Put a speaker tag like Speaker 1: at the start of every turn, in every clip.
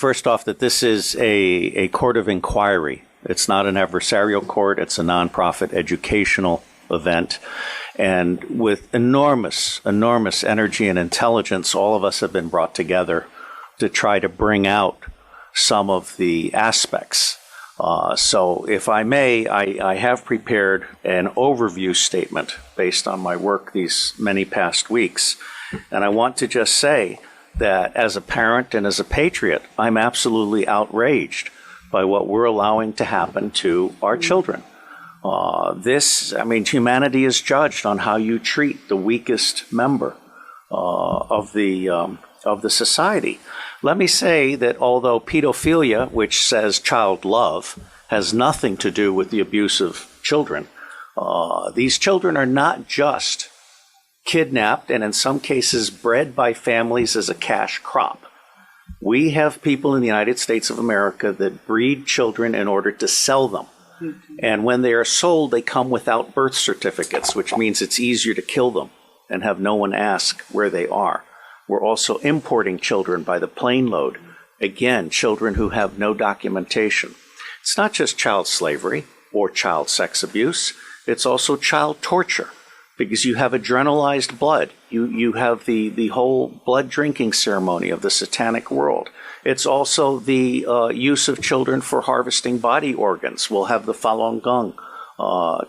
Speaker 1: First off, that this is a court of inquiry. It's not an adversarial court. It's a nonprofit educational event. And with enormous energy and intelligence, all of us have been brought together to try to bring out some of the aspects. So if I may, I have prepared an overview statement based on my work these many past weeks. And I want to just say that as a parent and as a patriot, I'm absolutely outraged by what we're allowing to happen to our children. Humanity is judged on how you treat the weakest member of the society. Let me say that although pedophilia, which says child love, has nothing to do with the abuse of children, these children are not just kidnapped and in some cases bred by families as a cash crop. We have people in the United States of America that breed children in order to sell them. And when they are sold, they come without birth certificates, which means it's easier to kill them and have no one ask where they are. We're also importing children by the plane load. Again, children who have no documentation. It's not just child slavery or child sex abuse. It's also child torture, because you have adrenalized blood. You have the whole blood drinking ceremony of the satanic world. It's also the use of children for harvesting body organs. We'll have the Falun Gong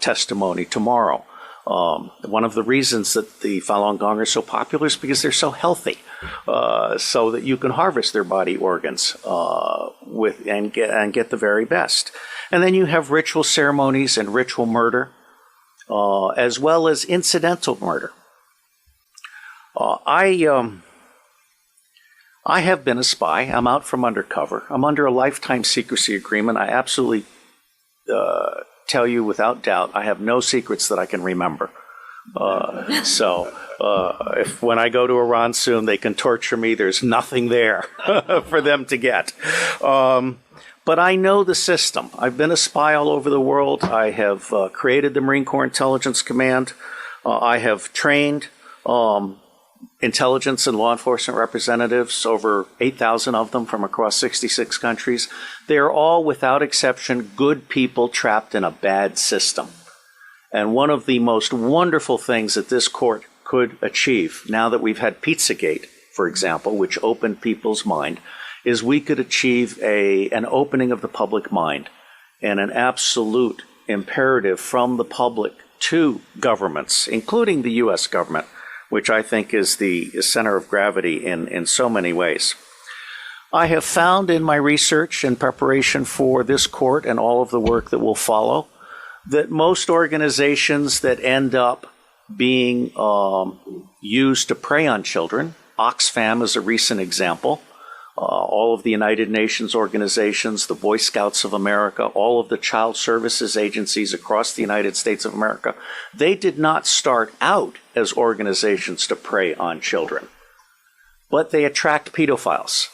Speaker 1: testimony tomorrow. One of the reasons that the Falun Gong are so popular is because they're so healthy, so that you can harvest their body organs and get the very best. And then you have ritual ceremonies and ritual murder, as well as incidental murder. I have been a spy. I'm out from undercover. I'm under a lifetime secrecy agreement. I absolutely tell you without doubt, I have no secrets that I can remember. If when I go to Iran soon, they can torture me, there's nothing there for them to get. But I know the system. I've been a spy all over the world. I have created the Marine Corps Intelligence Command. I have trained intelligence and law enforcement representatives, over 8,000 of them from across 66 countries. They are all, without exception, good people trapped in a bad system. And one of the most wonderful things that this court could achieve, now that we've had Pizzagate, for example, which opened people's mind, is we could achieve an opening of the public mind and an absolute imperative from the public to governments, including the U.S. government, which I think is the center of gravity in so many ways. I have found in my research and preparation for this court and all of the work that will follow that most organizations that end up being used to prey on children, Oxfam is a recent example, all of the United Nations organizations, the Boy Scouts of America, all of the child services agencies across the United States of America, they did not start out as organizations to prey on children, but they attract pedophiles.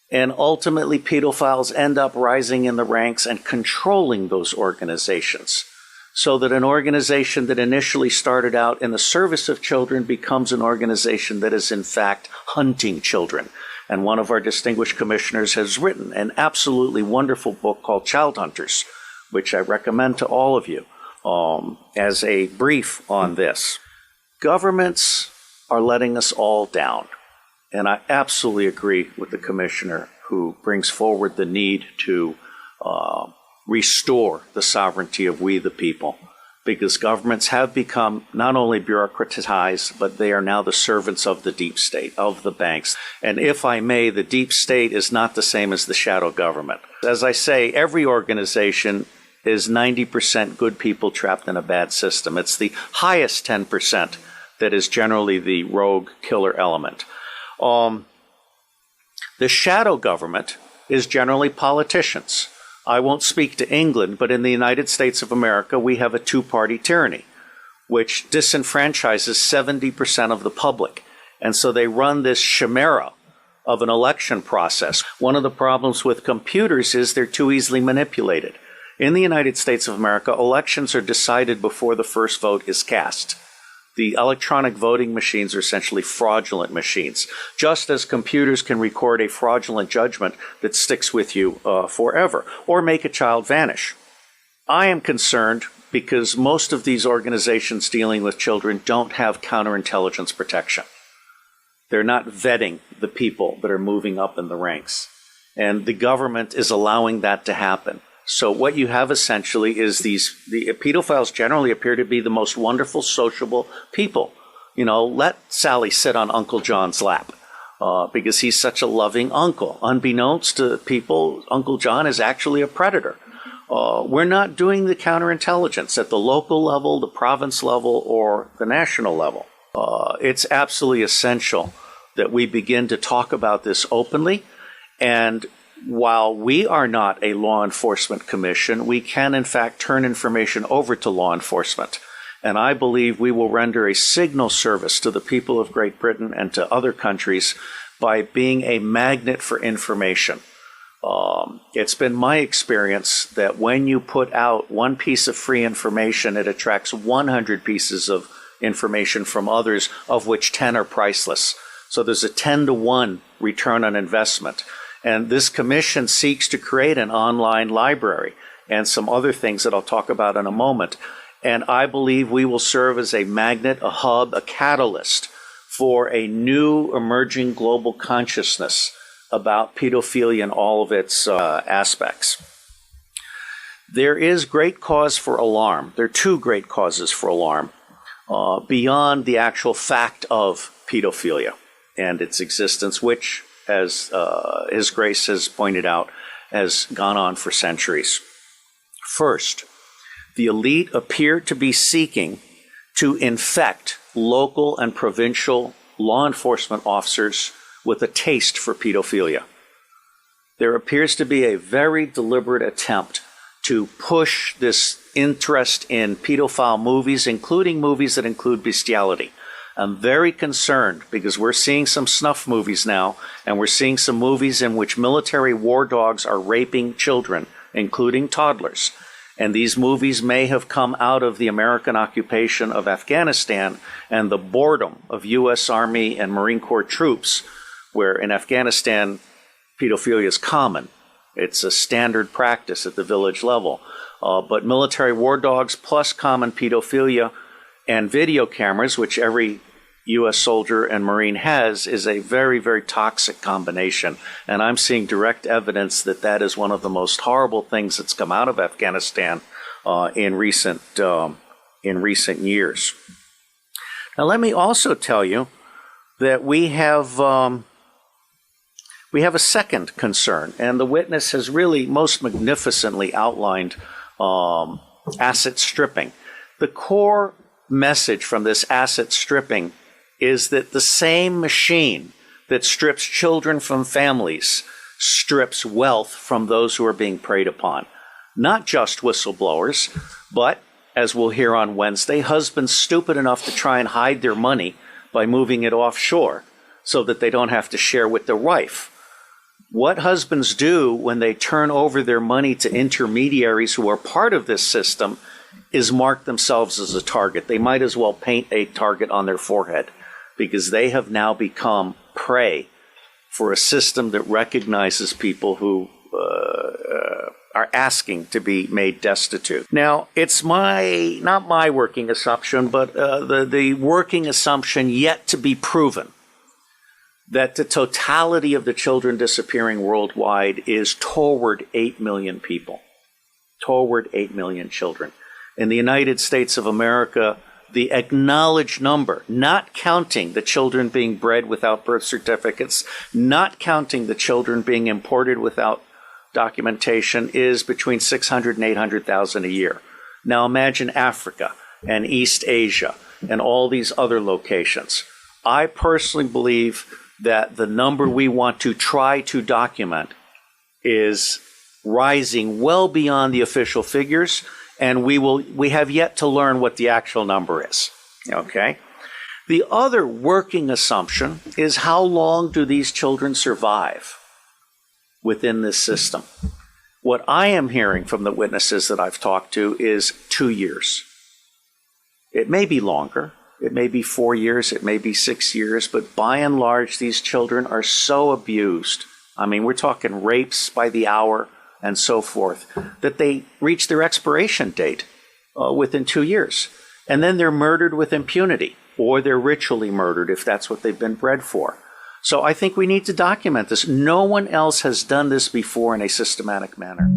Speaker 1: And ultimately, pedophiles end up rising in the ranks and controlling those organizations, so that an organization that initially started out in the service of children becomes an organization that is in fact hunting children. And one of our distinguished commissioners has written an absolutely wonderful book called Child Hunters, which I recommend to all of you as a brief on this. Governments are letting us all down. And I absolutely agree with the commissioner who brings forward the need to restore the sovereignty of we the people, because governments have become not only bureaucratized, but they are now the servants of the deep state, of the banks. And if I may, the deep state is not the same as the shadow government. As I say, every organization is 90% good people trapped in a bad system. It's the highest 10% that is generally the rogue killer element. The shadow government is generally politicians. I won't speak to England, but in the United States of America, we have a two-party tyranny, which disenfranchises 70% of the public. And so they run this chimera of an election process. One of the problems with computers is they're too easily manipulated. In the United States of America, elections are decided before the first vote is cast. The electronic voting machines are essentially fraudulent machines, just as computers can record a fraudulent judgment that sticks with you forever, or make a child vanish. I am concerned because most of these organizations dealing with children don't have counterintelligence protection. They're not vetting the people that are moving up in the ranks. And the government is allowing that to happen. So what you have essentially is the pedophiles generally appear to be the most wonderful, sociable people. You know, let Sally sit on Uncle John's lap because he's such a loving uncle. Unbeknownst to people, Uncle John is actually a predator. We're not doing the counterintelligence at the local level, the province level, or the national level. It's absolutely essential that we begin to talk about this openly. And while we are not a law enforcement commission, we can in fact turn information over to law enforcement. And I believe we will render a signal service to the people of Great Britain and to other countries by being a magnet for information. It's been my experience that when you put out one piece of free information, it attracts 100 pieces of information from others, of which 10 are priceless. So there's a 10-to-1 return on investment. And this commission seeks to create an online library and some other things that I'll talk about in a moment. And I believe we will serve as a magnet, a hub, a catalyst for a new emerging global consciousness about pedophilia and all of its aspects. There is great cause for alarm. There are two great causes for alarm beyond the actual fact of pedophilia and its existence, which, as His Grace has pointed out, has gone on for centuries. First, the elite appear to be seeking to infect local and provincial law enforcement officers with a taste for pedophilia. There appears to be a very deliberate attempt to push this interest in pedophile movies, including movies that include bestiality. I'm very concerned because we're seeing some snuff movies now, and we're seeing some movies in which military war dogs are raping children, including toddlers. And these movies may have come out of the American occupation of Afghanistan and the boredom of U.S. Army and Marine Corps troops, where in Afghanistan, pedophilia is common. It's a standard practice at the village level. But military war dogs plus common pedophilia and video cameras, which every U.S. soldier and Marine has, is a very, very toxic combination. And I'm seeing direct evidence that that is one of the most horrible things that's come out of Afghanistan in recent years. Now, let me also tell you that we have a second concern, and the witness has really most magnificently outlined asset stripping. The core message from this asset stripping is that the same machine that strips children from families strips wealth from those who are being preyed upon. Not just whistleblowers, but, as we'll hear on Wednesday, husbands stupid enough to try and hide their money by moving it offshore so that they don't have to share with their wife. What husbands do when they turn over their money to intermediaries who are part of this system is mark themselves as a target. They might as well paint a target on their forehead because they have now become prey for a system that recognizes people who are asking to be made destitute. Now, it's not my working assumption, but the working assumption yet to be proven that the totality of the children disappearing worldwide is toward 8 million people, toward 8 million children. In the United States of America, the acknowledged number, not counting the children being bred without birth certificates, not counting the children being imported without documentation, is between 600 and 800,000 a year. Now imagine Africa and East Asia and all these other locations. I personally believe that the number we want to try to document is rising well beyond the official figures, and we have yet to learn what the actual number is. Okay? The other working assumption is how long do these children survive within this system? What I am hearing from the witnesses that I've talked to is 2 years. It may be longer. It may be 4 years, it may be 6 years, but by and large, these children are so abused. I mean, we're talking rapes by the hour and so forth, that they reach their expiration date within 2 years. And then they're murdered with impunity, or they're ritually murdered if that's what they've been bred for. So I think we need to document this. No one else has done this before in a systematic manner.